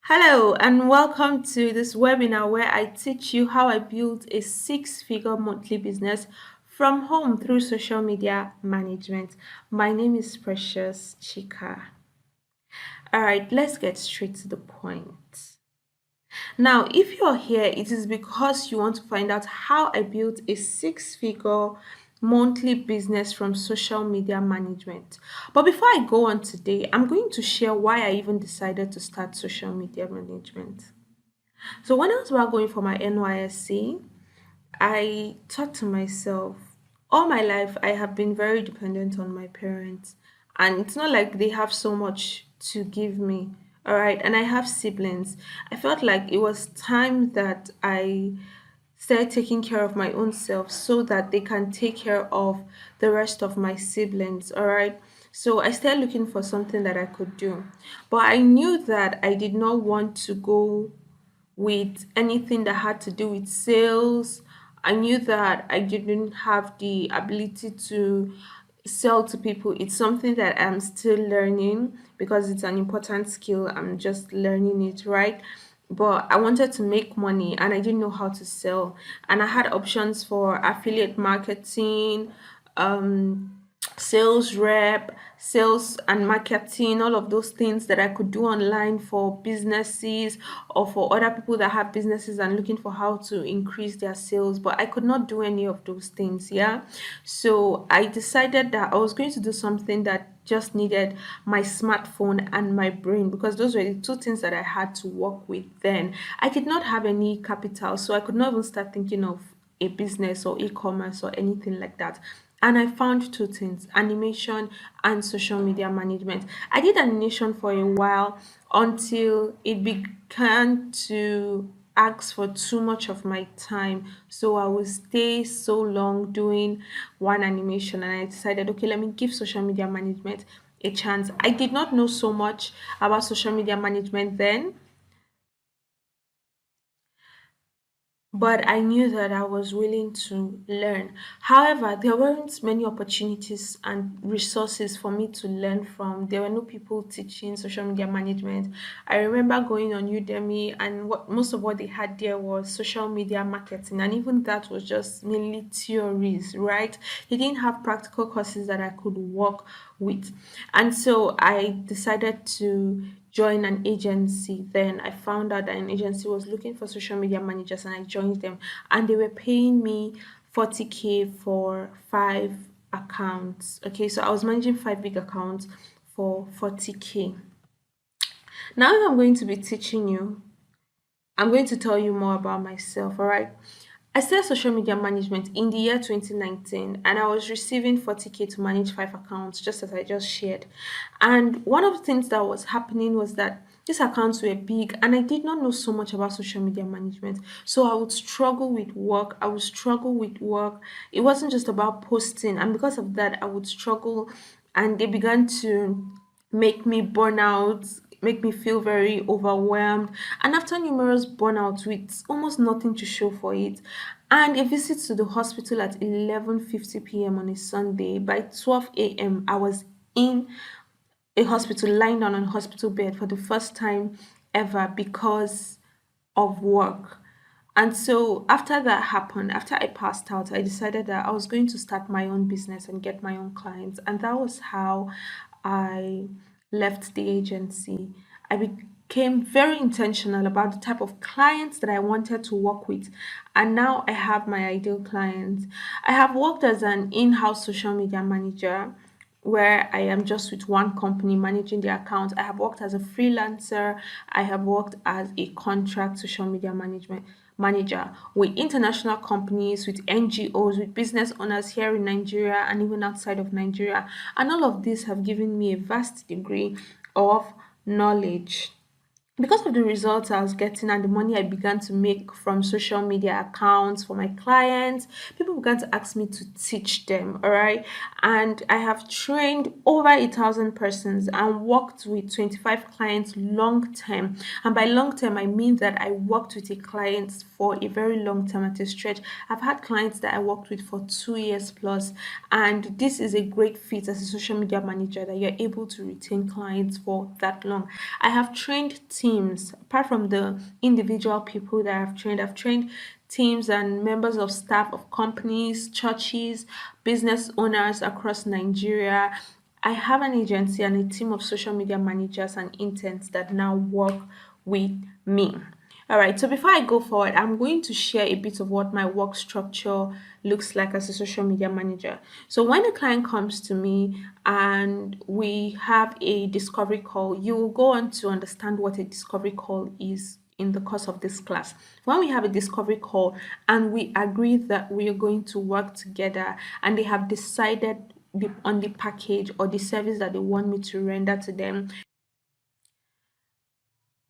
Hello, and welcome to this webinar where I teach you how I built a six-figure monthly business from home through social media management. My name is Precious Chika. All right, let's get straight to the point. Now, if you're here, it is because you want to find out how I built a six-figure monthly business from social media management. But before I go on today, I'm going to share why I even decided to start social media management. So when I was about going for my NYSC, I thought to myself, all my life I have been very dependent on my parents, and it's not like they have so much to give me. All right, and I have siblings. I felt like it was time that I started taking care of my own self so that they can take care of the rest of my siblings. All right. So I started looking for something that I could do. But I knew that I did not want to go with anything that had to do with sales. I knew that I didn't have the ability to sell to people. It's something that I'm still learning because it's an important skill. I'm just learning it, right? But I wanted to make money and I didn't know how to sell. And I had options for affiliate marketing, um, sales rep, sales and marketing, all of those things that I could do online for businesses or for other people that have businesses and looking for how to increase their sales. But I could not do any of those things. Yeah. So I decided that I was going to do something that just needed my smartphone and my brain because those were the two things that I had to work with then. I did not have any capital, so I could not even start thinking of a business or e-commerce or anything like that. And I found two things: animation and social media management. I did animation for a while until it began to ask for too much of my time. So I would stay so long doing one animation, and I decided, okay, let me give social media management a chance. I did not know so much about social media management then, but I knew that I was willing to learn. However, there weren't many opportunities and resources for me to learn from. There were no people teaching social media management. I remember going on Udemy, and most of what they had there was social media marketing, and even that was just mainly theories, right? They didn't have practical courses that I could work with. And so I decided to join an agency. Then I found out that an agency was looking for social media managers and I joined them, and they were paying me 40K for five accounts. Okay, so I was managing five big accounts for 40K. Now if I'm going to be teaching you, I'm going to tell you more about myself, all right? I started social media management in the year 2019 and I was receiving 40K to manage five accounts, just as I just shared. And one of the things that was happening was that these accounts were big and I did not know so much about social media management. So I would struggle with work. I would struggle with work. It wasn't just about posting. And because of that, I would struggle and they began to make me burn out, make me feel very overwhelmed. And after numerous burnouts with almost nothing to show for it, and a visit to the hospital at 11:50 p.m. on a Sunday, by 12 a.m. I was in a hospital, lying down on a hospital bed for the first time ever because of work. And so after that happened, after I passed out, I decided that I was going to start my own business and get my own clients. And that was how I left the agency. I became very intentional about the type of clients that I wanted to work with. And now I have my ideal clients. I have worked as an in house social media manager where I am just with one company managing the account. I have worked as a freelancer. I have worked as a contract social media management manager with international companies, with NGOs, with business owners here in Nigeria and even outside of Nigeria. And all of these have given me a vast degree of knowledge because of the results I was getting and the money I began to make from social media accounts for my clients, people began to ask me to teach them. All right. And I have trained over 1,000 persons and worked with 25 clients long term. And by long term, I mean that I worked with a client for a very long time at a stretch. I've had clients that I worked with for 2 years plus, and this is a great fit as a social media manager that you're able to retain clients for that long. I have trained teams teams. Apart from the individual people that I've trained teams and members of staff of companies, churches, business owners across Nigeria. I have an agency and a team of social media managers and interns that now work with me. All right, so before I go forward, I'm going to share a bit of what my work structure looks like as a social media manager. So, when a client comes to me and we have a discovery call, you will go on to understand what a discovery call is in the course of this class. When we have a discovery call and we agree that we are going to work together and they have decided on the package or the service that they want me to render to them,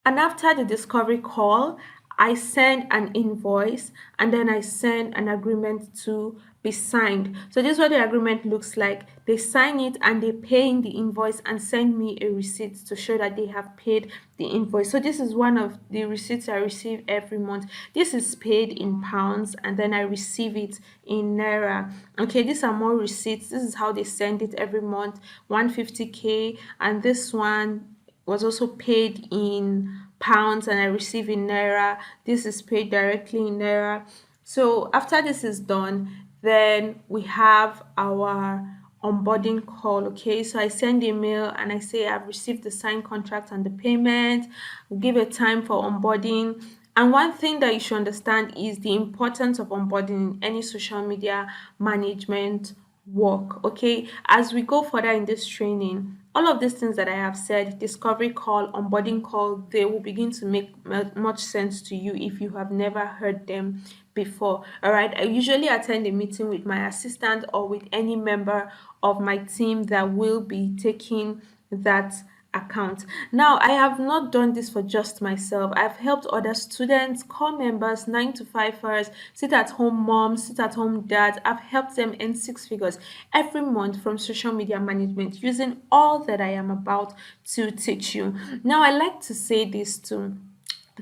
and after the discovery call, I send an invoice and then I send an agreement to be signed. So this is what the agreement looks like. They sign it and they pay in the invoice and send me a receipt to show that they have paid the invoice. So this is one of the receipts I receive every month. This is paid in pounds and then I receive it in naira. Okay, these are more receipts. This is how they send it every month. 150K, and this one was also paid in pounds and I receive in naira. This is paid directly in naira. So after this is done, then we have our onboarding call. Okay, so I send a mail and I say I've received the signed contract and the payment. We give a time for onboarding. And one thing that you should understand is the importance of onboarding in any social media management work. Okay, as we go further in this training, all of these things that I have said, discovery call, onboarding call, they will begin to make much sense to you if you have never heard them before. All right, I usually attend a meeting with my assistant or with any member of my team that will be taking that account. Now, I have not done this for just myself. I've helped other students, core members, 9 to 5ers, sit at home moms, sit at home dads. I've helped them earn six figures every month from social media management using all that I am about to teach you. Now, I like to say this too,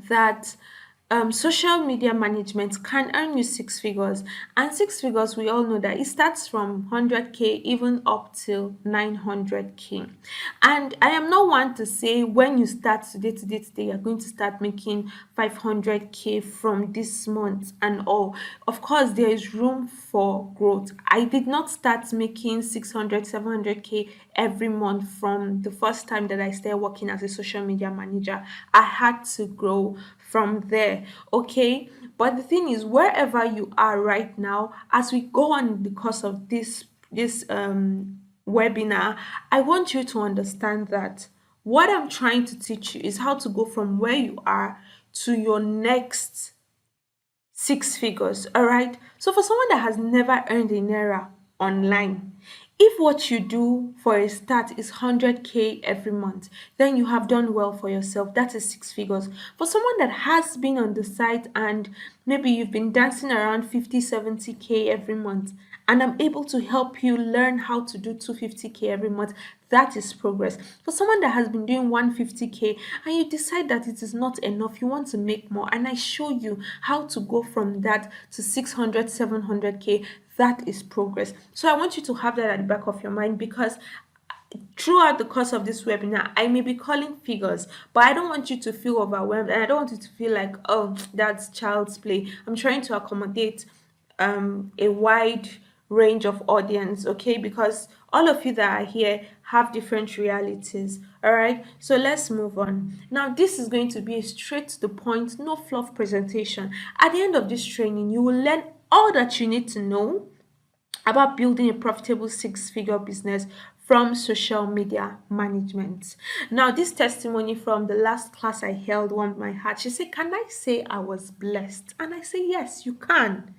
that social media management can earn you six figures, and six figures, we all know that it starts from 100K even up till 900K. And I am not one to say when you start today you're going to start making 500K from this month and all. Of course, there is room for growth. I did not start making 600, 700K every month from the first time that I started working as a social media manager. I had to grow from there. Okay, but the thing is, wherever you are right now, as we go on the course of this webinar, I want you to understand that what I'm trying to teach you is how to go from where you are to your next six figures. All right, so for someone that has never earned a naira online, if what you do for a start is 100K every month, then you have done well for yourself. That is six figures. For someone that has been on the site and maybe you've been dancing around 50, 70K every month, and I'm able to help you learn how to do 250K every month, that is progress. For someone that has been doing 150K and you decide that it is not enough, you want to make more, and I show you how to go from that to 600, 700K, that is progress. So I want you to have that at the back of your mind, because throughout the course of this webinar, I may be calling figures, but I don't want you to feel overwhelmed and I don't want you to feel like, oh, that's child's play. I'm trying to accommodate a wide range of audience, okay? Because all of you that are here have different realities. All right, so let's move on. Now, this is going to be a straight to the point, no fluff presentation. At the end of this training, you will learn all that you need to know about building a profitable six-figure business from social media management. Now, this testimony from the last class I held warmed my heart. She said, "Can I say I was blessed?" And I say, yes, you can.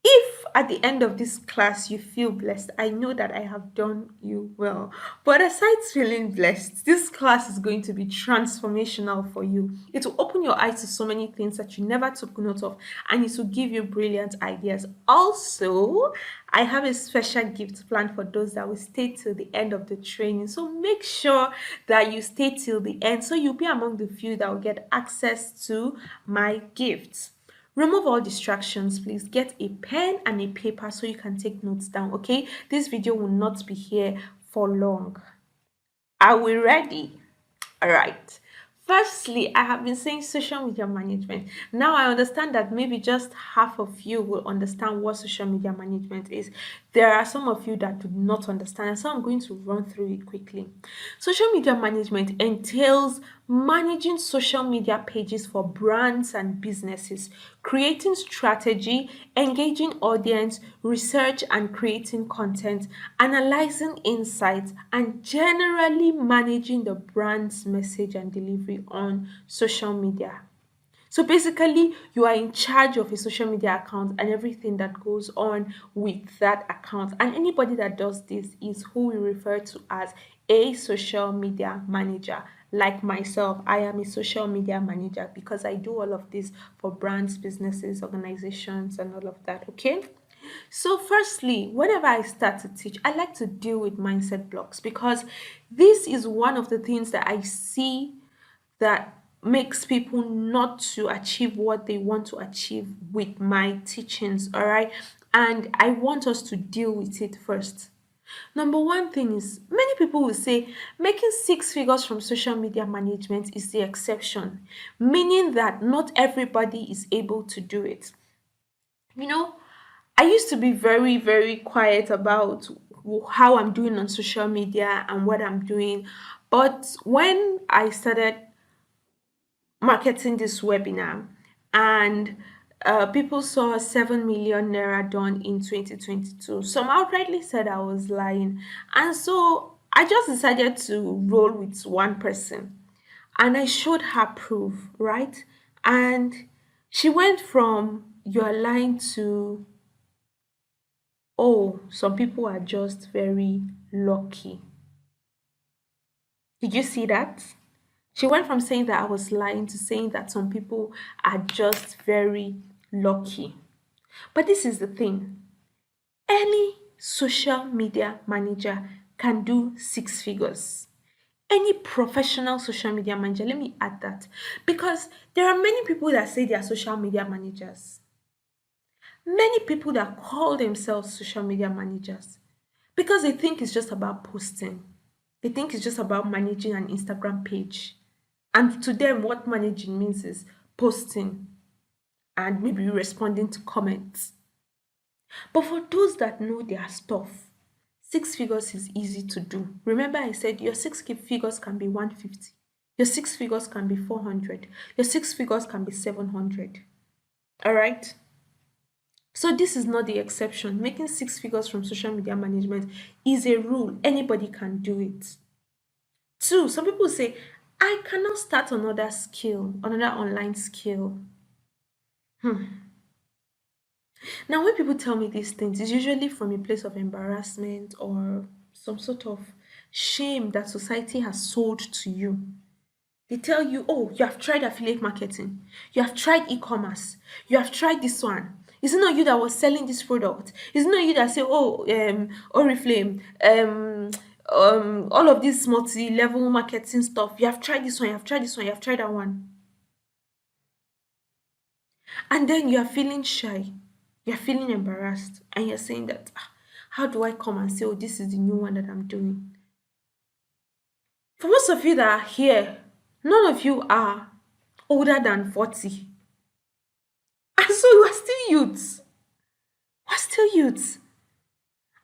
If at the end of this class you feel blessed, I know that I have done you well. But aside feeling blessed, this class is going to be transformational for you. It will open your eyes to so many things that you never took note of, and it will give you brilliant ideas. Also, I have a special gift planned for those that will stay till the end of the training. So make sure that you stay till the end so you'll be among the few that will get access to my gifts. Remove all distractions, please. Get a pen and a paper so you can take notes down, okay? This video will not be here for long. Are we ready? All right. Firstly, I have been saying social media management. Now I understand that maybe just half of you will understand what social media management is. There are some of you that do not understand, so I'm going to run through it quickly. Social media management entails managing social media pages for brands and businesses, creating strategy, engaging audience, research and creating content, analyzing insights, and generally managing the brand's message and delivery on social media. So basically, you are in charge of a social media account and everything that goes on with that account. And anybody that does this is who we refer to as a social media manager. Like myself, I am a social media manager because I do all of this for brands, businesses, organizations, and all of that. Okay. So, firstly, whenever I start to teach, I like to deal with mindset blocks because this is one of the things that I see that makes people not to achieve what they want to achieve with my teachings, all right? And I want us to deal with it first. Number one thing is many people will say making six figures from social media management is the exception, meaning that not everybody is able to do it. You know, I used to be very, very quiet about how I'm doing on social media and what I'm doing. But when I started marketing this webinar and people saw 7 million naira done in 2022, some outrightly said I was lying. And so I just decided to roll with one person and I showed her proof, right? And she went from you're lying to, oh, some people are just very lucky. Did you see that? She went from saying that I was lying to saying that some people are just very lucky. But this is the thing, any social media manager can do six figures. Any professional social media manager, let me add that, because there are many people that say they are social media managers, many people that call themselves social media managers because they think it's just about posting. They think it's just about managing an Instagram page. And to them, what managing means is posting and maybe responding to comments. But for those that know their stuff, six figures is easy to do. Remember, I said your figures can be 150, your six figures can be 400, your six figures can be 700. All right. So this is not the exception. Making six figures from social media management is a rule. Anybody can do it. Two, some people say, I cannot start another skill, another online skill. Now, when people tell me these things, it's usually from a place of embarrassment or some sort of shame that society has sold to you. They tell you, oh, you have tried affiliate marketing, you have tried e-commerce, you have tried this one. Is it not you that was selling this product? Is it not you that say, oh, Oriflame, all of this multi-level marketing stuff? You have tried this one, you have tried this one, you have tried that one, and then you are feeling shy, you're feeling embarrassed, and you're saying that, "Ah, how do I come and say, oh, this is the new one that I'm doing?" For most of you that are here, none of you are older than 40. And so you are still youths. We're still youths.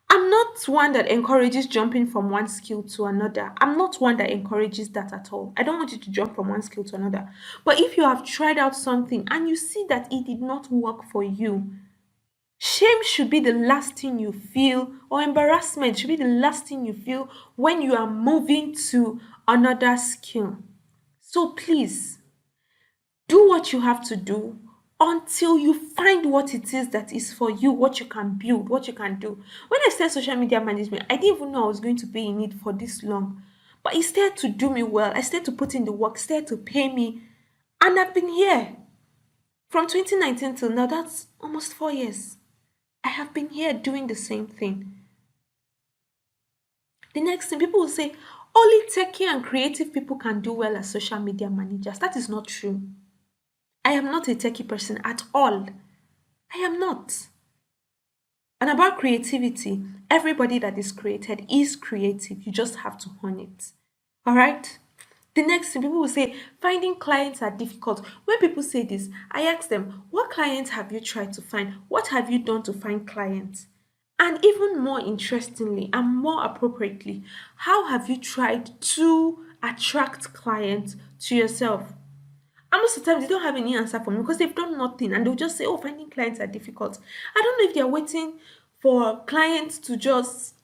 I'm not one that encourages jumping from one skill to another. I'm not one that encourages that at all. I don't want you to jump from one skill to another. But if you have tried out something and you see that it did not work for you, shame should be the last thing you feel, or embarrassment should be the last thing you feel when you are moving to another skill. So please, do what you have to do until you find what it is that is for you, what you can build, what you can do. When I started social media management, I didn't even know I was going to be in it for this long. But it started to do me well. I started to put in the work, started to pay me. And I've been here from 2019 till now. That's almost 4 years. I have been here doing the same thing. The next thing, people will say, only techie and creative people can do well as social media managers. That is not true. I am not a techie person at all. I am not. And about creativity, everybody that is created is creative. You just have to hone it. All right? The next thing people will say, finding clients are difficult. When people say this, I ask them, what clients have you tried to find? What have you done to find clients? And even more interestingly and more appropriately, how have you tried to attract clients to yourself? And most of the time, they don't have any answer for me because they've done nothing and they'll just say, oh, finding clients are difficult. I don't know if they're waiting for clients to just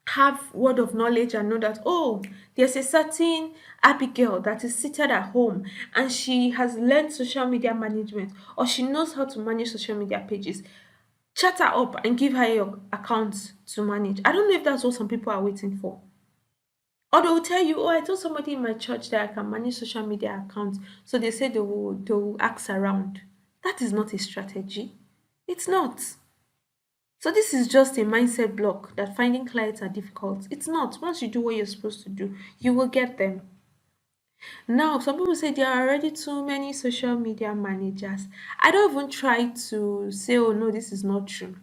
have word of knowledge and know that, oh, there's a certain Abigail that is seated at home and she has learned social media management or she knows how to manage social media pages. Chat her up and give her your account to manage. I don't know if that's what some people are waiting for. Or they will tell you, oh, I told somebody in my church that I can manage social media accounts. So they say they will ask around. That is not a strategy. It's not. So this is just a mindset block that finding clients are difficult. It's not. Once you do what you're supposed to do, you will get them. Now, some people say there are already too many social media managers. I don't even try to say, oh no, this is not true.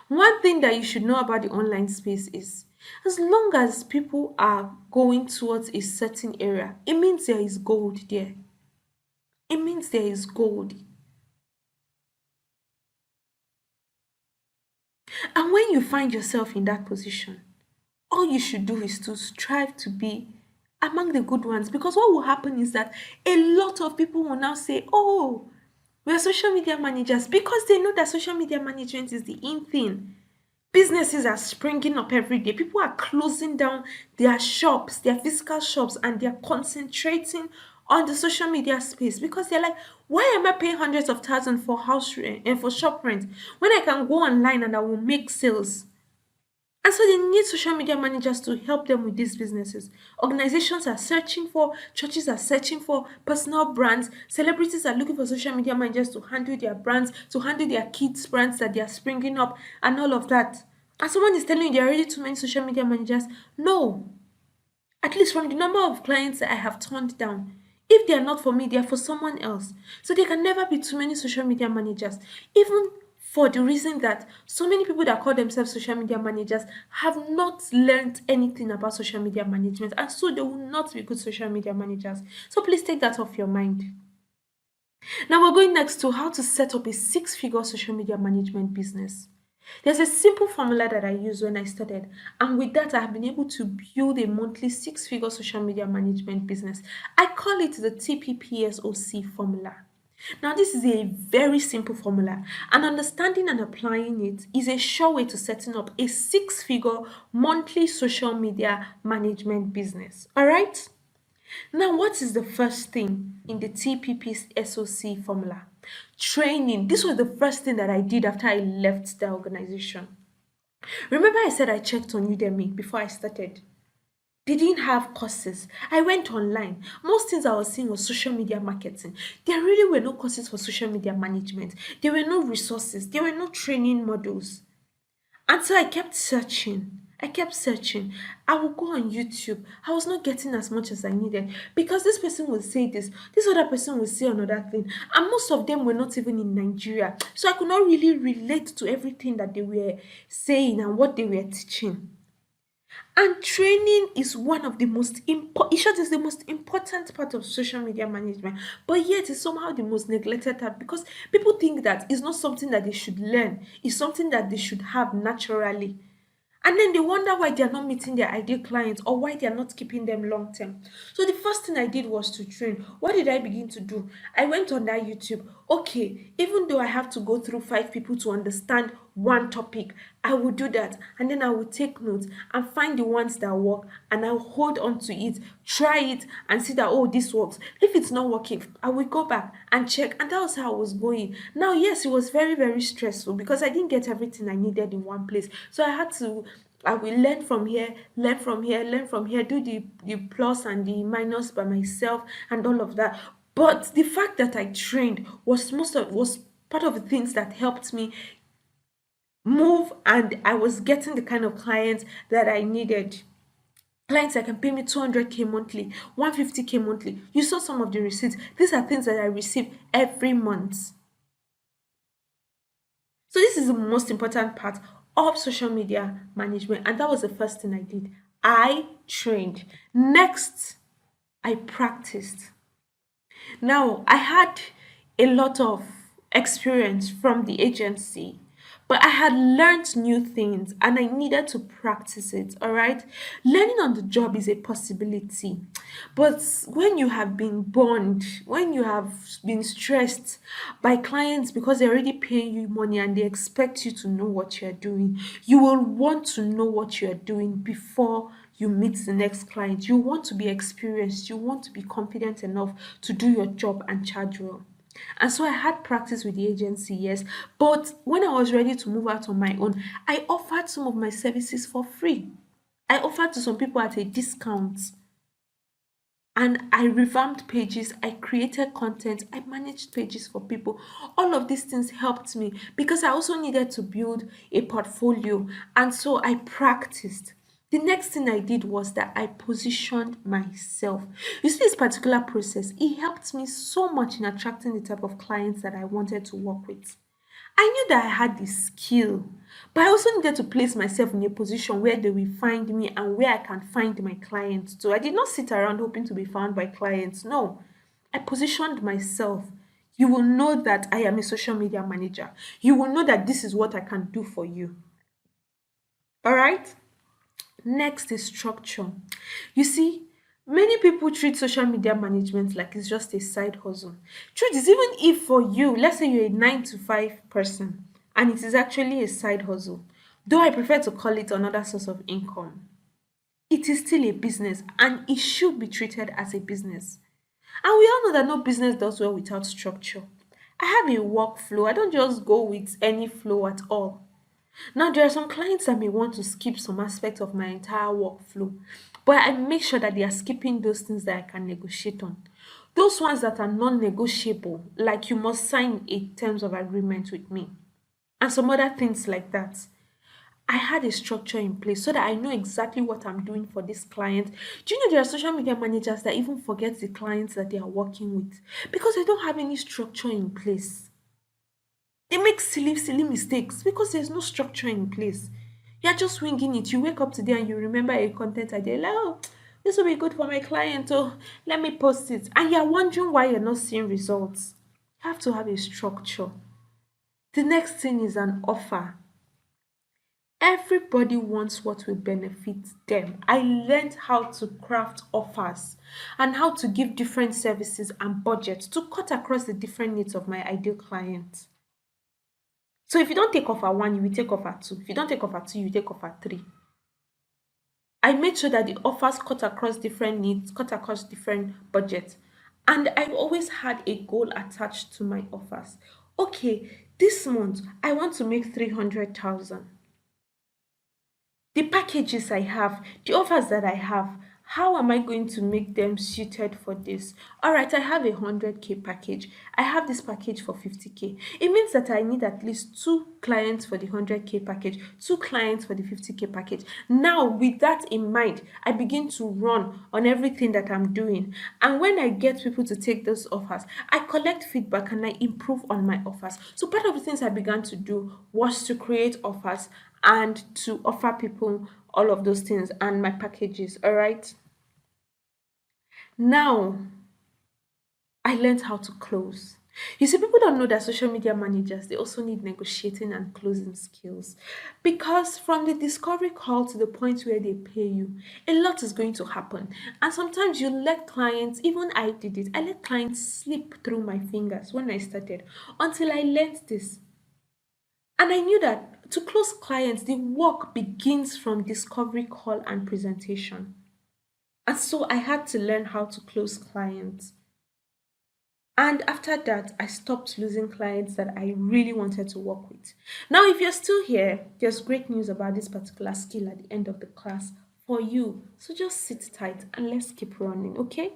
One thing that you should know about the online space is as long as people are going towards a certain area, it means there is gold there. It means there is gold. And when you find yourself in that position, all you should do is to strive to be among the good ones because what will happen is that a lot of people will now say, oh, we are social media managers because they know that social media management is the in thing. Businesses are springing up every day. People are closing down their shops, their physical shops, and they're concentrating on the social media space because they're like, why am I paying hundreds of thousands for house rent and for shop rent when I can go online and I will make sales? And so they need social media managers to help them with these businesses. Organizations are searching for, churches are searching for personal brands, celebrities are looking for social media managers to handle their brands, to handle their kids' brands that they are springing up, and all of that. And someone is telling you there are already too many social media managers. No, at least from the number of clients that I have turned down. If they are not for me, they are for someone else. So there can never be too many social media managers. Even for the reason that so many people that call themselves social media managers have not learned anything about social media management, and so they will not be good social media managers. So please take that off your mind. Now we're going next to how to set up a six-figure social media management business. There's a simple formula that I used when I started, and with that, I have been able to build a monthly six-figure social media management business. I call it the TPPSOC formula. Now, this is a very simple formula, and understanding and applying it is a sure way to setting up a six-figure monthly social media management business. All right? Now, what is the first thing in the TPP SOC formula? Training. This was the first thing that I did after I left the organization. Remember, I said I checked on Udemy before I started. They didn't have courses. I went online. Most things I was seeing was social media marketing. There really were no courses for social media management. There were no resources. There were no training models. And so I kept searching. I kept searching. I would go on YouTube. I was not getting as much as I needed because this person will say this other person will say another thing. And most of them were not even in Nigeria. So I could not really relate to everything that they were saying and what they were teaching. And training is one of the most important, it is the most important part of social media management, but yet it's somehow the most neglected part because people think that it's not something that they should learn, it's something that they should have naturally. And then they wonder why they're not meeting their ideal clients or why they're not keeping them long term. So the first thing I did was to train. What did I begin to do? I went on that YouTube. Okay, even though I have to go through five people to understand one topic, I will do that. And then I will take notes and find the ones that work and I'll hold on to it, try it and see that, oh, this works. If it's not working, I will go back and check. And that was how I was going. Now, yes, it was very, very stressful because I didn't get everything I needed in one place. So I will learn from here, learn from here, learn from here, do the plus and the minus by myself and all of that. But the fact that I trained was part of the things that helped me move, and I was getting the kind of clients that I needed. Clients that can pay me 200K monthly, 150K monthly. You saw some of the receipts. These are things that I receive every month. So this is the most important part of social media management, and that was the first thing I did. I trained. Next, I practiced. Now, I had a lot of experience from the agency, but I had learned new things and I needed to practice it. All right. Learning on the job is a possibility, but when you have been burned, when you have been stressed by clients because they're already paying you money and they expect you to know what you're doing, you will want to know what you're doing before you meet the next client. You want to be experienced, you want to be confident enough to do your job and charge well. And so I had practice with the agency, yes. But when I was ready to move out on my own, I offered some of my services for free. I offered to some people at a discount. And I revamped pages, I created content, I managed pages for people. All of these things helped me because I also needed to build a portfolio. And so I practiced. The next thing I did was that I positioned myself. You see, this particular process, it helped me so much in attracting the type of clients that I wanted to work with. I knew that I had the skill, but I also needed to place myself in a position where they will find me and where I can find my clients too. I did not sit around hoping to be found by clients. No, I positioned myself. You will know that I am a social media manager. You will know that this is what I can do for you. All right? Next is structure. You see, many people treat social media management like it's just a side hustle. Truth is, even if for you, let's say you're a 9 to 5 person and it is actually a side hustle, though I prefer to call it another source of income, it is still a business and it should be treated as a business. And we all know that no business does well without structure. I have a workflow, I don't just go with any flow at all. Now, there are some clients that may want to skip some aspects of my entire workflow, but I make sure that they are skipping those things that I can negotiate on. Those ones that are non-negotiable, like you must sign a terms of agreement with me, and some other things like that. I had a structure in place so that I know exactly what I'm doing for this client. Do you know there are social media managers that even forget the clients that they are working with because they don't have any structure in place? They make silly mistakes because there's no structure in place. You're just winging it. You wake up today and you remember a content idea, like, oh, this will be good for my client. Oh, let me post it. And you're wondering why you're not seeing results. You have to have a structure. The next thing is an offer. Everybody wants what will benefit them. I learned how to craft offers and how to give different services and budgets to cut across the different needs of my ideal client. So if you don't take offer one, you will take offer two. If you don't take offer two, you take offer three. I made sure that the offers cut across different needs, cut across different budgets. And I've always had a goal attached to my offers. Okay, this month I want to make 300,000. The packages I have, the offers that I have, how am I going to make them suited for this? All right, I have a 100K package. I have this package for 50K. It means that I need at least two clients for the 100K package, two clients for the 50K package. Now, with that in mind, I begin to run on everything that I'm doing. And when I get people to take those offers, I collect feedback and I improve on my offers. So part of the things I began to do was to create offers and to offer people all of those things and my packages. All right. Now, I learned how to close. You see, people don't know that social media managers they also need negotiating and closing skills because from the discovery call to the point where they pay you, a lot is going to happen. And sometimes you let clients, even I did it, I let clients slip through my fingers when I started until I learned this. And I knew that to close clients, the work begins from discovery call and presentation. And so I had to learn how to close clients. And after that, I stopped losing clients that I really wanted to work with. Now, if you're still here, there's great news about this particular skill at the end of the class for you. So just sit tight and let's keep running, okay?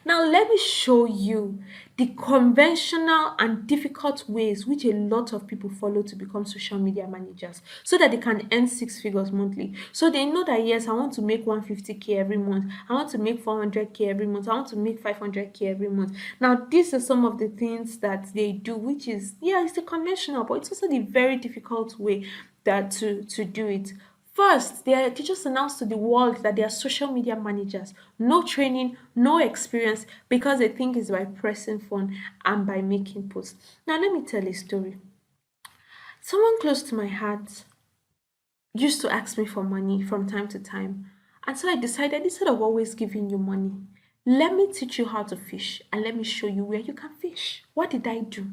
Now, let me show you the conventional and difficult ways which a lot of people follow to become social media managers so that they can earn 6 figures monthly. So they know that yes, I want to make 150K every month, I want to make 400K every month, I want to make 500K every month. Now, these are some of the things that they do, which is, yeah, it's the conventional, but it's also the very difficult way that to do it. First, they just announced to the world that they are social media managers. No training, no experience, because they think it's by pressing phone and by making posts. Now, let me tell a story. Someone close to my heart used to ask me for money from time to time. And so I decided instead of always giving you money, let me teach you how to fish and let me show you where you can fish. What did I do?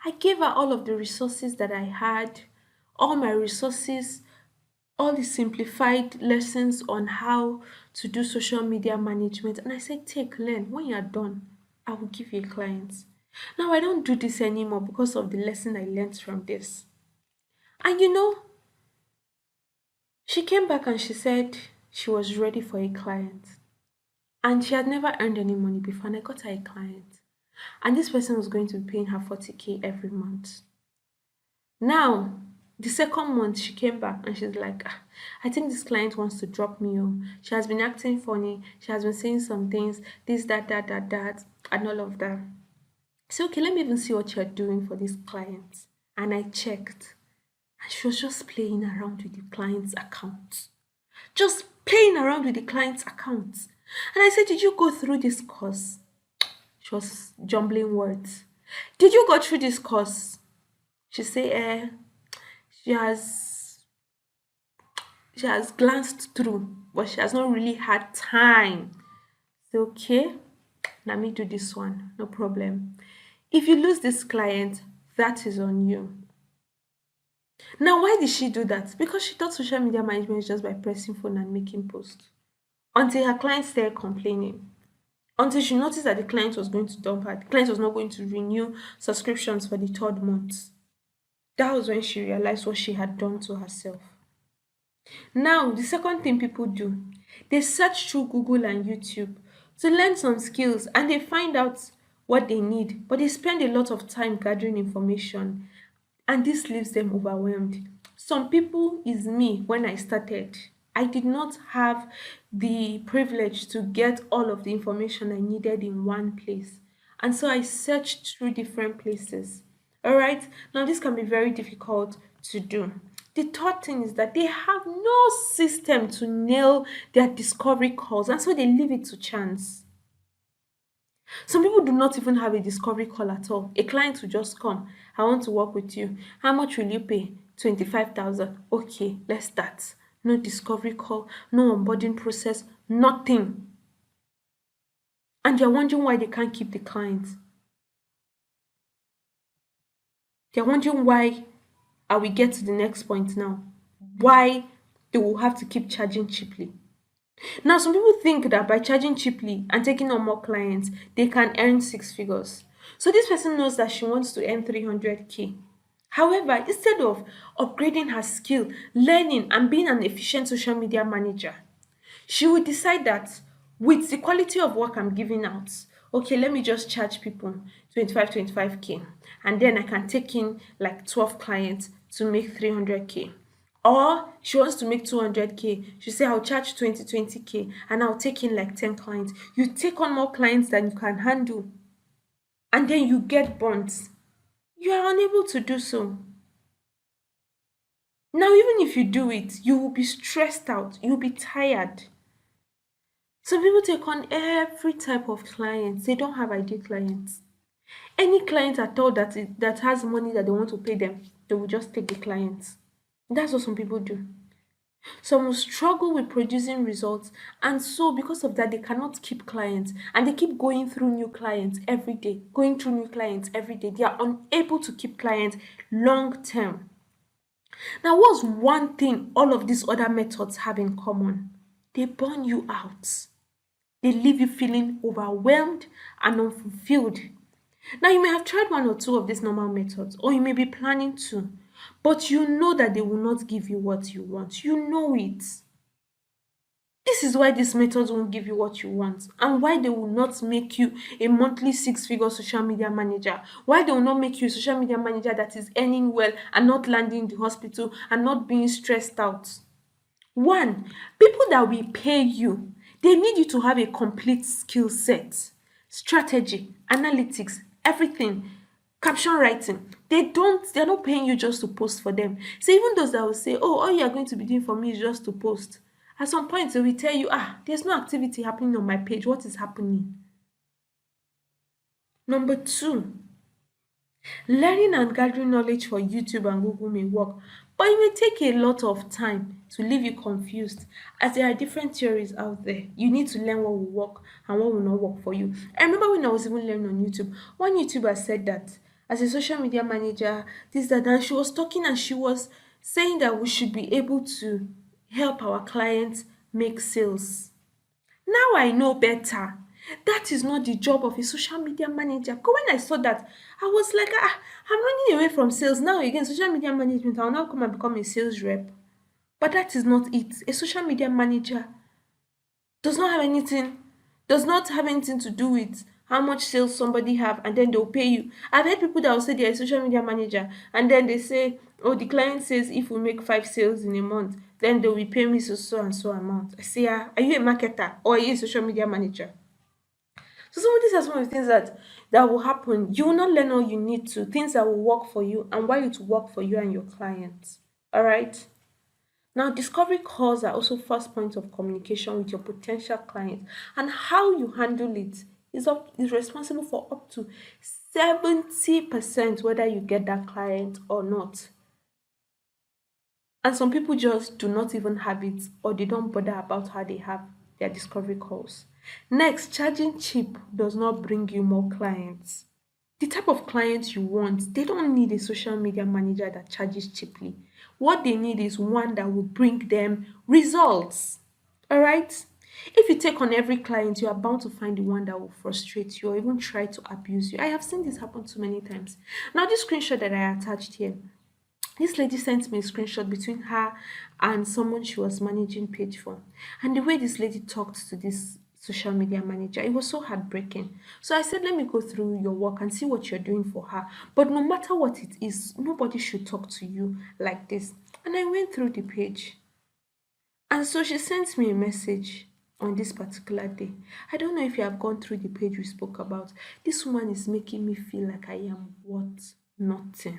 I gave her all of the resources that I had, all my resources, all the simplified lessons on how to do social media management. And I said, take, learn. When you're done, I will give you clients. Now I don't do this anymore because of the lesson I learned from this. And she came back and she said she was ready for a client. And she had never earned any money before. And I got her a client. And this person was going to be paying her 40K every month. Now, the second month she came back and she's like, "Ah, I think this client wants to drop me. Oh. She has been acting funny. She has been saying some things, this, that, and all of that. So, okay, let me even see what you're doing for this client. And I checked. And she was just playing around with the client's account. Just playing around with the client's account. And I said, did you go through this course? She was jumbling words. Did you go through this course? She said, she has she has glanced through, but she has not really had time. So, okay, let me do this one. No problem. If you lose this client, that is on you. Now, why did she do that? Because she thought social media management is just by pressing phone and making posts. Until her client started complaining. Until she noticed that the client was going to dump her. The client was not going to renew subscriptions for the third month. That was when she realized what she had done to herself. Now, the second thing people do, they search through Google and YouTube to learn some skills and they find out what they need, but they spend a lot of time gathering information and this leaves them overwhelmed. Some people is me when I started. I did not have the privilege to get all of the information I needed in one place. And so I searched through different places. All right. Now, this can be very difficult to do. The third thing is that they have no system to nail their discovery calls, and so they leave it to chance. Some people do not even have a discovery call at all. A client will just come. I want to work with you. How much will you pay? 25,000. Okay, let's start. No discovery call, no onboarding process, nothing. And you're wondering why they can't keep the client. They're wondering why I will get to the next point now. Why they will have to keep charging cheaply. Now, some people think that by charging cheaply and taking on more clients, they can earn six figures. So this person knows that she wants to earn 300K. However, instead of upgrading her skill, learning, and being an efficient social media manager, she would decide that with the quality of work I'm giving out, okay, let me just charge people 25K, and then I can take in like 12 clients to make 300K. Or she wants to make 200K. She say I'll charge 20K and I'll take in like 10 clients. You take on more clients than you can handle and then you get burnt. You are unable to do so. Now, even if you do it, you will be stressed out, you'll be tired. Some people take on every type of clients. They don't have ideal clients. Any client at all that has money that they want to pay them, they will just take the clients. That's what some people do. Some will struggle with producing results, and so because of that, they cannot keep clients and they keep going through new clients every day, going through new clients every day. They are unable to keep clients long term. Now, what's one thing all of these other methods have in common? They burn you out. They leave you feeling overwhelmed and unfulfilled. Now, you may have tried one or two of these normal methods, or you may be planning to, but you know that they will not give you what you want. You know it. This is why these methods won't give you what you want, and why they will not make you a monthly six-figure social media manager. Why they will not make you a social media manager that is earning well and not landing in the hospital and not being stressed out. One, people that will pay you, they need you to have a complete skill set, strategy, analytics, everything. Caption writing. They're not paying you just to post for them. So even those that will say, oh, all you're going to be doing for me is just to post. At some point they will tell you, there's no activity happening on my page. What is happening? Number two, learning and gathering knowledge for YouTube and Google may work, but it may take a lot of time to leave you confused as there are different theories out there. You need to learn what will work and what will not work for you. I remember when I was even learning on YouTube, one YouTuber said that as a social media manager, this, that, and she was talking and she was saying that we should be able to help our clients make sales. Now I know better. That is not the job of a social media manager. Because when I saw that, I was like, I'm running away from sales. Now again, social media management, I'll now come and become a sales rep. But that is not it. A social media manager does not have anything does not have anything to do with how much sales somebody have and then they'll pay you. I've heard people that will say they're a social media manager and then they say, oh, the client says if we make 5 sales in a month, then they will pay me so and so amount. I say, are you a marketer or are you a social media manager? So some of these are some of the things that will happen. You will not learn all you need to, things that will work for you and why it will work for you and your clients. All right. Now, discovery calls are also first point of communication with your potential client, and how you handle it is responsible for up to 70% whether you get that client or not. And some people just do not even have it or they don't bother about how they have their discovery calls. Next, charging cheap does not bring you more clients. The type of clients you want, they don't need a social media manager that charges cheaply. What they need is one that will bring them results. All right? If you take on every client, you are bound to find the one that will frustrate you or even try to abuse you. I have seen this happen too many times. Now, this screenshot that I attached here, this lady sent me a screenshot between her and someone she was managing page for. And the way this lady talked to this social media manager, it was so heartbreaking. So I said, let me go through your work and see what you're doing for her. But no matter what it is, nobody should talk to you like this. And I went through the page. And so she sent me a message on this particular day. I don't know if you have gone through the page we spoke about. This woman is making me feel like I am worth nothing.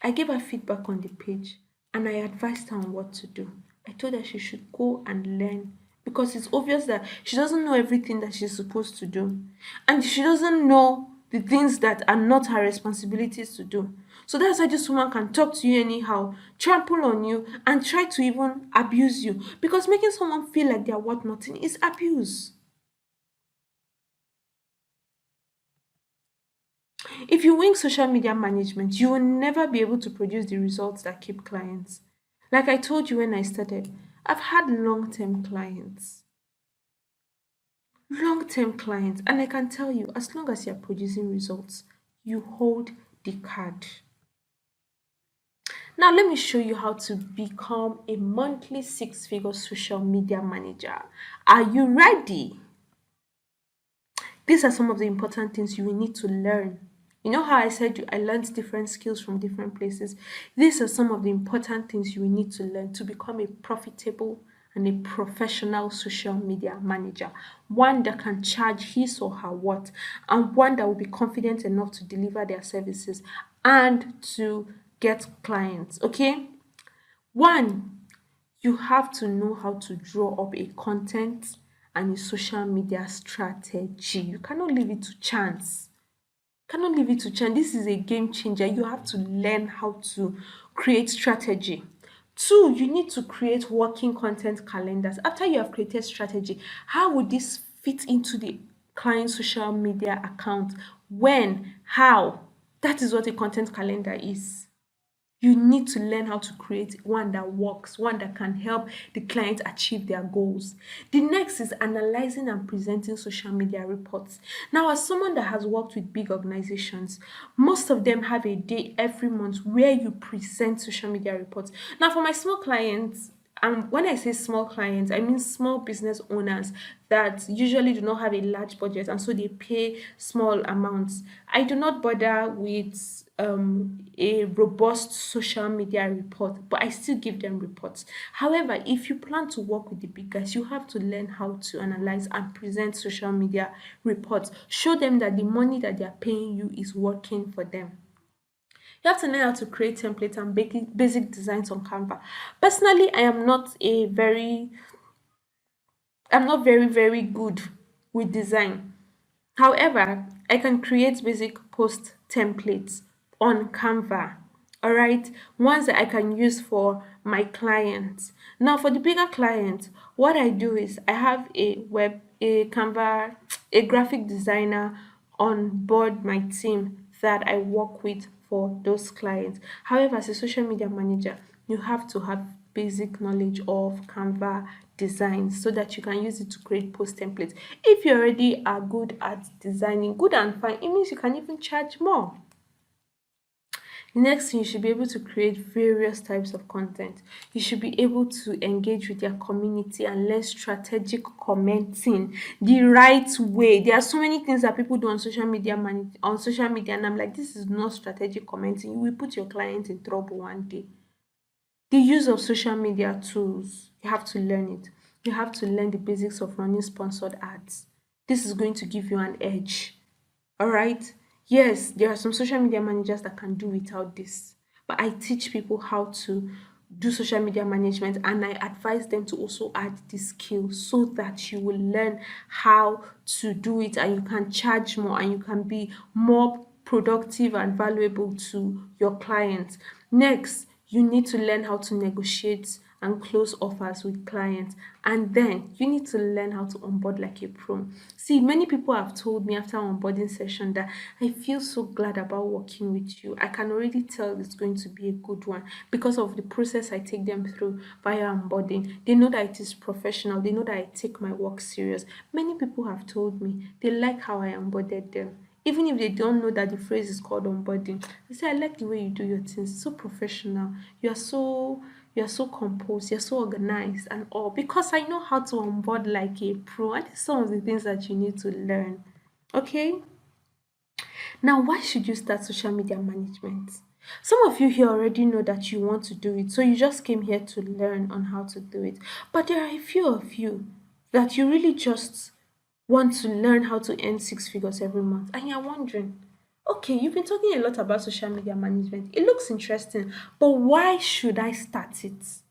I gave her feedback on the page and I advised her on what to do. I told her she should go and learn because it's obvious that she doesn't know everything that she's supposed to do. And she doesn't know the things that are not her responsibilities to do. So that's why this woman can talk to you anyhow, trample on you, and try to even abuse you. Because making someone feel like they are worth nothing is abuse. If you wing social media management, you will never be able to produce the results that keep clients. Like I told you when I started, I've had long-term clients. Long-term clients. And I can tell you, as long as you're producing results, you hold the card. Now, let me show you how to become a monthly six-figure social media manager. Are you ready? These are some of the important things you will need to learn. You know how I said I learned different skills from different places? These are some of the important things you will need to learn to become a profitable and a professional social media manager. One that can charge his or her worth, and one that will be confident enough to deliver their services and to get clients. Okay? One, you have to know how to draw up a content and a social media strategy. You cannot leave it to chance. Cannot leave it to chance. This is a game changer. You have to learn how to create strategy. Two, you need to create working content calendars. After you have created strategy, how would this fit into the client social media account? When? How? That is what a content calendar is. You need to learn how to create one that works, one that can help the client achieve their goals. The next is analyzing and presenting social media reports. Now, as someone that has worked with big organizations, most of them have a day every month where you present social media reports. Now, for my small clients, When I say small clients, I mean small business owners that usually do not have a large budget and so they pay small amounts. I do not bother with a robust social media report, but I still give them reports. However, if you plan to work with the big guys, you have to learn how to analyze and present social media reports. Show them that the money that they are paying you is working for them. You have to learn how to create templates and basic designs on Canva. Personally, I'm not very good with design. However, I can create basic post templates on Canva. All right, ones that I can use for my clients. Now, for the bigger clients, what I do is I have a Canva, a graphic designer on board my team that I work with for those clients. However, as a social media manager, you have to have basic knowledge of Canva design so that you can use it to create post templates. If you already are good at designing, good and fine, it means you can even charge more. Next, you should be able to create various types of content. You should be able to engage with your community and learn strategic commenting the right way. There are so many things that people do on social media, and I'm like, this is not strategic commenting. You will put your client in trouble one day. The use of social media tools, you have to learn it. You have to learn the basics of running sponsored ads. This is going to give you an edge. All right. Yes, there are some social media managers that can do without this, but I teach people how to do social media management and I advise them to also add this skill so that you will learn how to do it and you can charge more and you can be more productive and valuable to your clients. Next, you need to learn how to negotiate and close offers with clients. And then you need to learn how to onboard like a pro. See, many people have told me after onboarding session that I feel so glad about working with you. I can already tell it's going to be a good one because of the process I take them through via onboarding. They know that it is professional. They know that I take my work serious. Many people have told me they like how I onboarded them. Even if they don't know that the phrase is called onboarding, they say, I like the way you do your things. So professional. You're so composed, you're so organized and all. Because I know how to onboard like a pro. And it's some of the things that you need to learn. Okay? Now, why should you start social media management? Some of you here already know that you want to do it, so you just came here to learn on how to do it. But there are a few of you that you really just want to learn how to earn six figures every month, and you're wondering, okay, you've been talking a lot about social media management. It looks interesting, but why should I start it?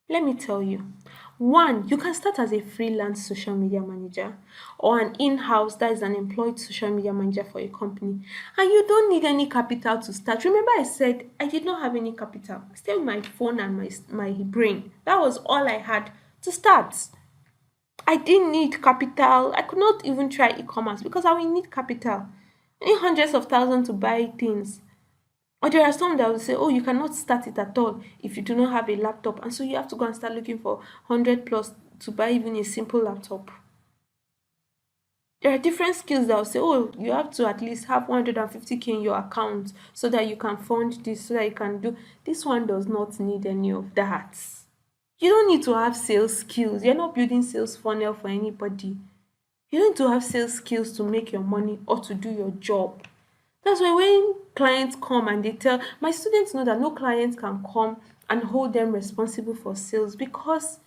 Let me tell you. One, you can start as a freelance social media manager or an in-house, that is an employed social media manager for a company. And you don't need any capital to start. Remember I said I did not have any capital. I still my phone and my brain. That was all I had to start. I didn't need capital. I could not even try e-commerce because I will need capital. I need hundreds of thousands to buy things. Or there are some that will say, oh, you cannot start it at all if you do not have a laptop. And so you have to go and start looking for 100 plus to buy even a simple laptop. There are different skills that will say, oh, you have to at least have 150K in your account so that you can fund this, so that you can do. This one does not need any of that. You don't need to have sales skills. You're not building sales funnel for anybody. You don't need to have sales skills to make your money or to do your job. That's why when clients come and they tell my students know that no client can come and hold them responsible for sales because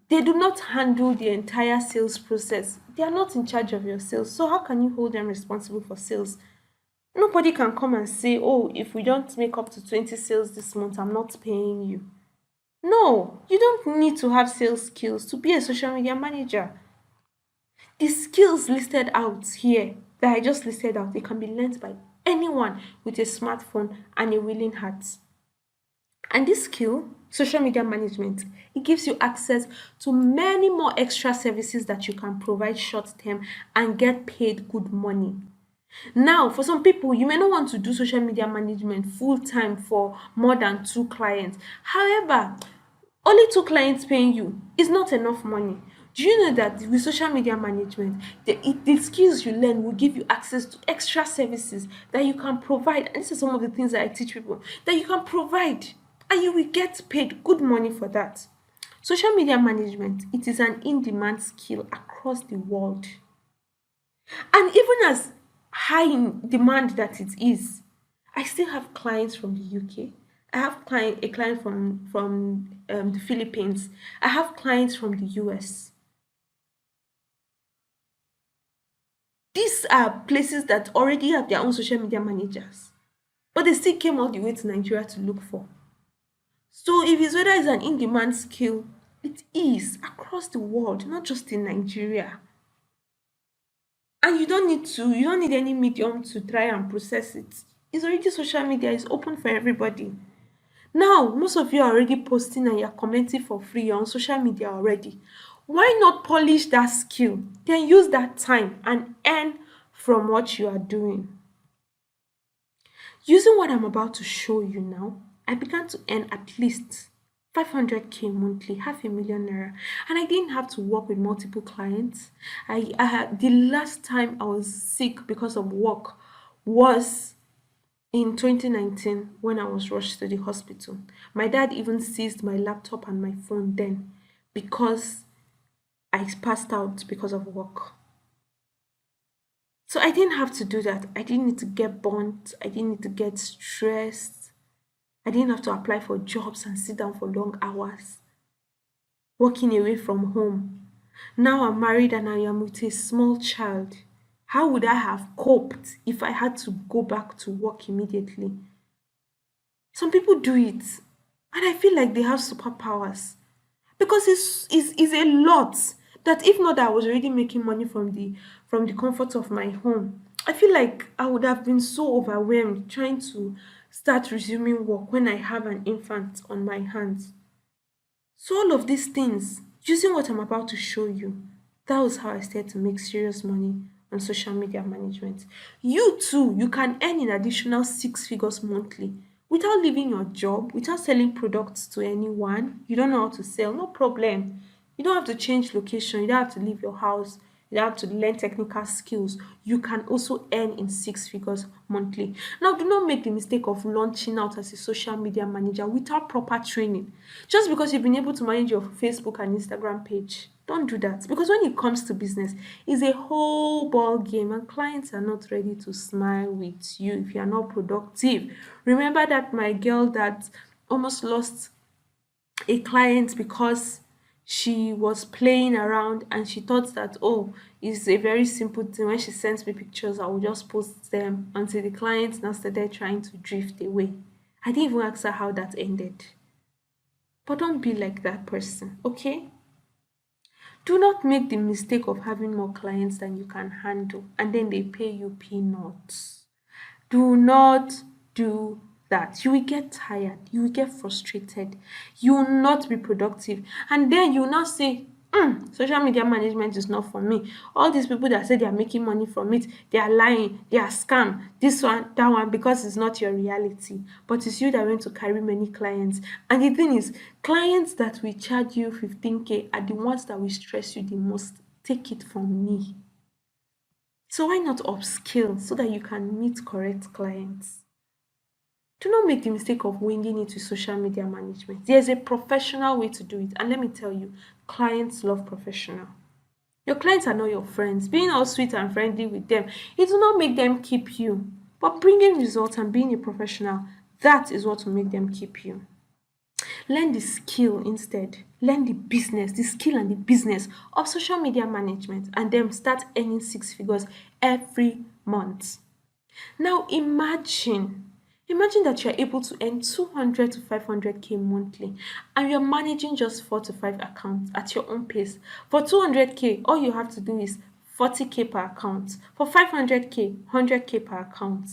they do not handle the entire sales process. They are not in charge of your sales. So how can you hold them responsible for sales? Nobody can come and say, oh, if we don't make up to 20 sales this month, I'm not paying you. No, you don't need to have sales skills to be a social media manager. The skills listed out here that I just listed out, they can be learned by anyone with a smartphone and a willing heart. And this skill, social media management, it gives you access to many more extra services that you can provide short term and get paid good money. Now, for some people, you may not want to do social media management full time for more than two clients. However, only two clients paying you is not enough money. Do you know that with social media management, the skills you learn will give you access to extra services that you can provide? And this is some of the things that I teach people that you can provide and you will get paid good money for that. Social media management, it is an in-demand skill across the world. And even as high in demand that it is, I still have clients from the UK. I have a client from the Philippines. I have clients from the US. These are places that already have their own social media managers, but they still came all the way to Nigeria to look for. So if it's whether it's an in-demand skill, it is across the world, not just in Nigeria. And you don't need any medium to try and process it. It's already social media, it's open for everybody. Now, most of you are already posting and you're commenting for free on social media already. Why not polish that skill? Then use that time and earn from what you are doing. Using what I'm about to show you now, I began to earn at least 500K monthly, half a million naira, and I didn't have to work with multiple clients. I had the last time I was sick because of work was in 2019 when I was rushed to the hospital. My dad even seized my laptop and my phone then because I passed out because of work. So I didn't have to do that. I didn't need to get burnt. I didn't need to get stressed. I didn't have to apply for jobs and sit down for long hours, working away from home. Now I'm married and I am with a small child. How would I have coped if I had to go back to work immediately? Some people do it, and I feel like they have superpowers because it's a lot that if not that I was already making money from the comfort of my home. I feel like I would have been so overwhelmed trying to start resuming work when I have an infant on my hands. So all of these things, using what I'm about to show you, that was how I started to make serious money on social media management. You too, you can earn an additional six figures monthly without leaving your job, without selling products to anyone. You don't know how to sell, no problem. You don't have to change location, you don't have to leave your house, you don't have to learn technical skills. You can also earn in six figures monthly. Now, do not make the mistake of launching out as a social media manager without proper training. Just because you've been able to manage your Facebook and Instagram page, don't do that. Because when it comes to business, it's a whole ball game, and clients are not ready to smile with you if you are not productive. Remember that my girl that almost lost a client because she was playing around and she thought that, oh, it's a very simple thing. When she sends me pictures, I will just post them until the client now started trying to drift away. I didn't even ask her how that ended. But don't be like that person, okay? Do not make the mistake of having more clients than you can handle and then they pay you peanuts. Do not do that. You will get tired, you will get frustrated, you will not be productive, and then you will not say, social media management is not for me. All these people that say they are making money from it, they are lying, they are scam, this one, that one, because it's not your reality. But it's you that went to carry many clients. And the thing is, clients that will charge you 15K are the ones that will stress you the most. Take it from me. So why not upskill so that you can meet correct clients? Do not make the mistake of winging it with social media management. There's a professional way to do it. And let me tell you, clients love professional. Your clients are not your friends. Being all sweet and friendly with them, it will not make them keep you. But bringing results and being a professional, that is what will make them keep you. Learn the skill instead. Learn the skill and the business of social media management, and then start earning six figures every month. Now imagine that you're able to earn 200 to 500K monthly and you're managing just 4 to 5 accounts at your own pace. For 200K, all you have to do is 40K per account. For 500K, 100K per account.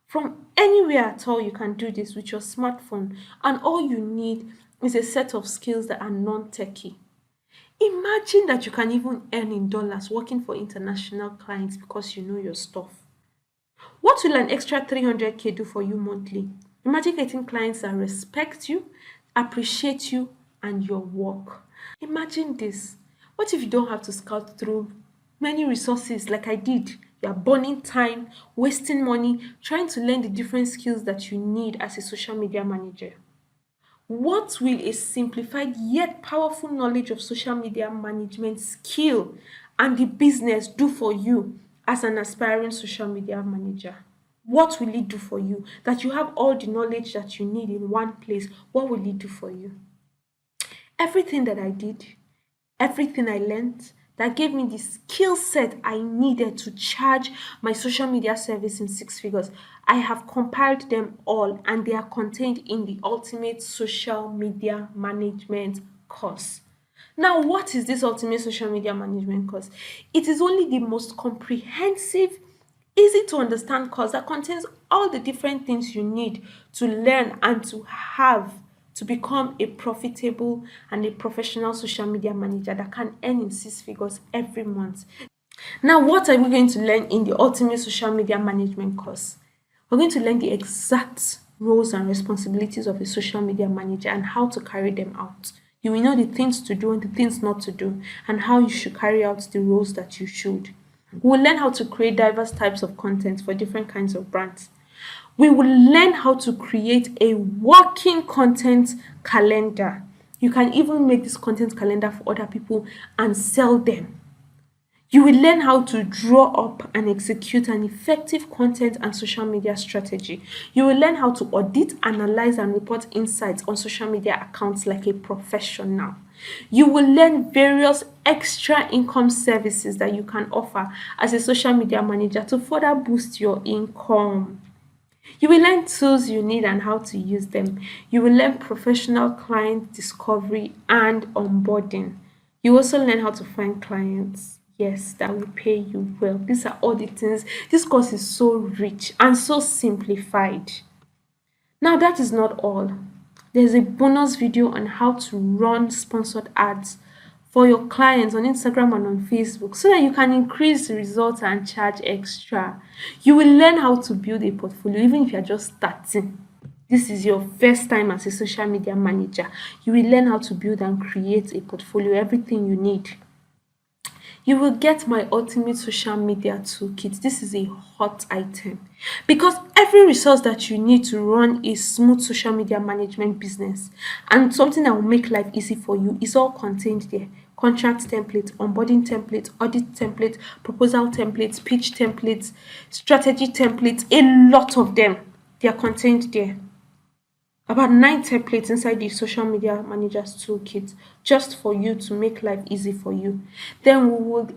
From anywhere at all, you can do this with your smartphone, and all you need is a set of skills that are non-techy. Imagine that you can even earn in dollars working for international clients because you know your stuff. What will an extra 300K do for you monthly? Imagine getting clients that respect you, appreciate you, and your work. Imagine this. What if you don't have to scout through many resources like I did? You are burning time, wasting money, trying to learn the different skills that you need as a social media manager. What will a simplified yet powerful knowledge of social media management skill and the business do for you as an aspiring social media manager? What will it do for you? That you have all the knowledge that you need in one place, what will it do for you? Everything that I did, everything I learned that gave me the skill set I needed to charge my social media service in six figures. I have compiled them all and they are contained in the Ultimate Social Media Management course. Now, what is this Ultimate Social Media Management course? It is only the most comprehensive, easy to understand course that contains all the different things you need to learn and to have to become a profitable and a professional social media manager that can earn in six figures every month. Now, what are we going to learn in the Ultimate Social Media Management course? We're going to learn the exact roles and responsibilities of a social media manager and how to carry them out. You will know the things to do and the things not to do, and how you should carry out the roles that you should. We'll learn how to create diverse types of content for different kinds of brands. We will learn how to create a working content calendar. You can even make this content calendar for other people and sell them. You will learn how to draw up and execute an effective content and social media strategy. You will learn how to audit, analyze, and report insights on social media accounts like a professional. You will learn various extra income services that you can offer as a social media manager to further boost your income. You will learn tools you need and how to use them. You will learn professional client discovery and onboarding. You also learn how to find clients, yes, that will pay you well. These are all the things. This course is so rich and so simplified. Now, that is not all. There's a bonus video on how to run sponsored ads for your clients on Instagram and on Facebook so that you can increase the results and charge extra. You will learn how to build a portfolio even if you're just starting. This is your first time as a social media manager. You will learn how to build and create a portfolio, everything you need. You will get my ultimate social media toolkit. This is a hot item because every resource that you need to run a smooth social media management business and something that will make life easy for you is all contained there. Contract template, onboarding template, audit template, proposal templates, pitch templates, strategy templates, a lot of them. They are contained there. About 9 templates inside the social media managers toolkit just for you to make life easy for you. Then